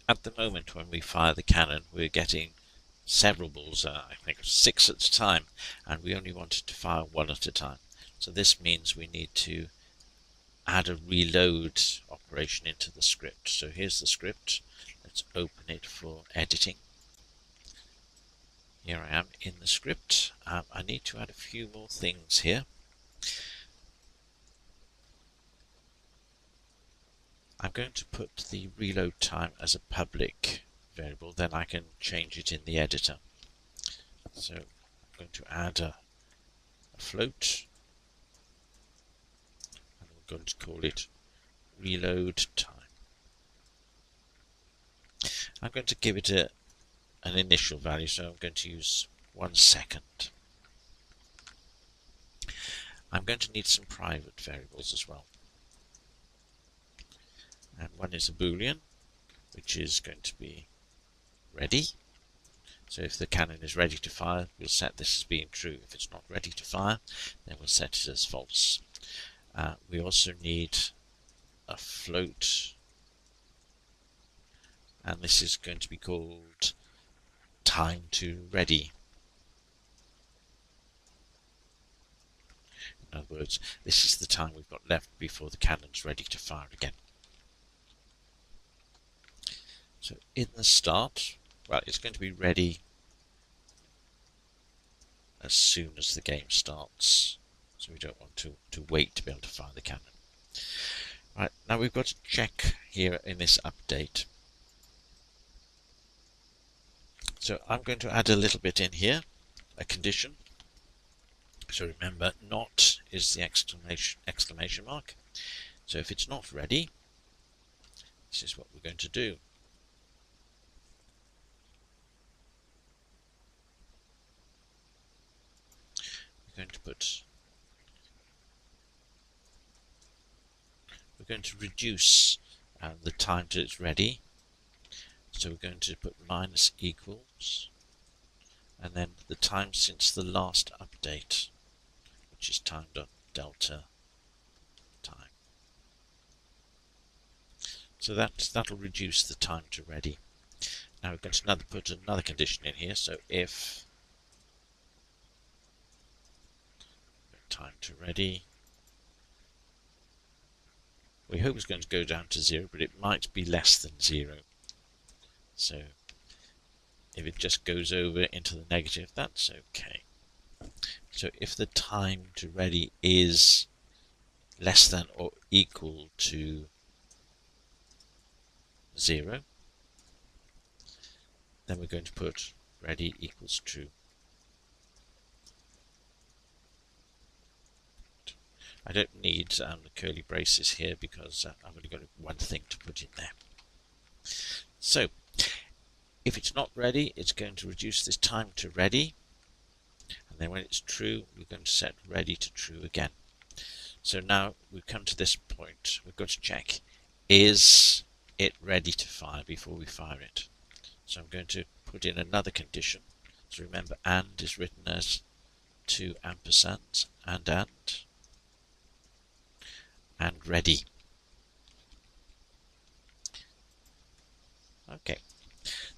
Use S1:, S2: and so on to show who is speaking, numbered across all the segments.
S1: at the moment when we fire the cannon, we're getting several balls, I think 6 at a time, and we only wanted to fire 1 at a time. So this means we need to add a reload operation into the script. So here's the script. Let's open it for editing. Here I am in the script. I need to add a few more things here. I'm going to put the reload time as a public variable, then I can change it in the editor. So I'm going to add a float, and we're going to call it reload time. I'm going to give it an initial value, so I'm going to use 1 second. I'm going to need some private variables as well. And one is a boolean, which is going to be ready. So if the cannon is ready to fire, we'll set this as being true. If it's not ready to fire, then we'll set it as false. We also need a float, and this is going to be called time to ready. In other words, this is the time we've got left before the cannon's ready to fire again. So in the start, well, it's going to be ready as soon as the game starts. So we don't want to wait to be able to fire the cannon. Right, now we've got to check here in this update. So I'm going to add a little bit in here, a condition. So remember, not is the exclamation mark. So if it's not ready, this is what we're going to do. We're going to reduce the time till it's ready. So we're going to put minus equals, and then the time since the last update, which is time.delta time. So that'll reduce the time to ready. Now we're going to put another condition in here. So if time to ready, we hope it's going to go down to 0, but it might be less than 0. So if it just goes over into the negative, that's okay. So if the time to ready is less than or equal to 0, then we're going to put ready equals true. I don't need the curly braces here because I've only got one thing to put in there. So if it's not ready, it's going to reduce this time to ready, and then when it's true, we're going to set ready to true again. So now we've come to this point. We've got to check, is it ready to fire before we fire it? So I'm going to put in another condition. So remember, and is written as 2 ampersands, and ready. Okay,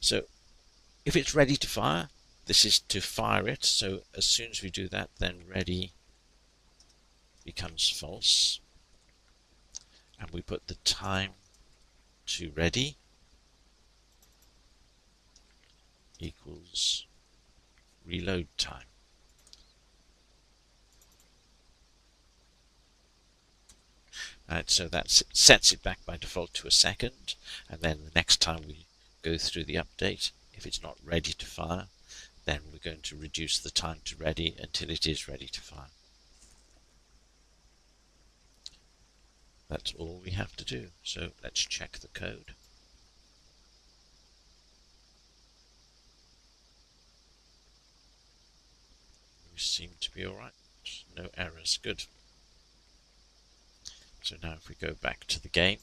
S1: so if it's ready to fire, this is to fire it. So as soon as we do that, then ready becomes false, and we put the time to ready equals reload time. So that sets it back by default to a second, and then the next time we go through the update, if it's not ready to fire, then we're going to reduce the time to ready until it is ready to fire. That's all we have to do. So let's check the code. We seem to be alright. No errors. Good. So now if we go back to the game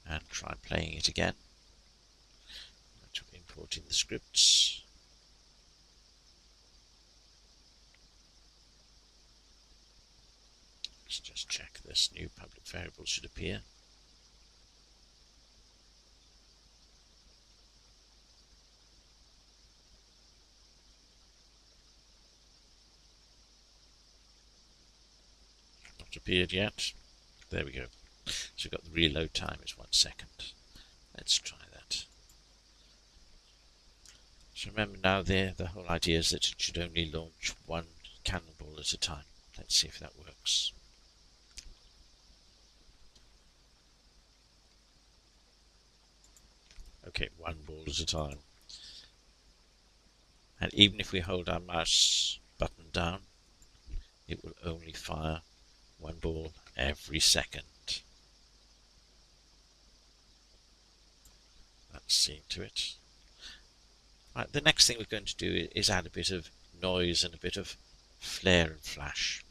S1: and try playing it again, let's import in the scripts. Let's just check this new public variable should appear. appeared yet. There we go. So we've got the reload time is 1 second. Let's try that. So remember now the whole idea is that it should only launch one cannonball at a time. Let's see if that works. Okay, one ball at a time. And even if we hold our mouse button down, it will only fire one ball every second. That's seen to it. Right, the next thing we're going to do is add a bit of noise and a bit of flare and flash.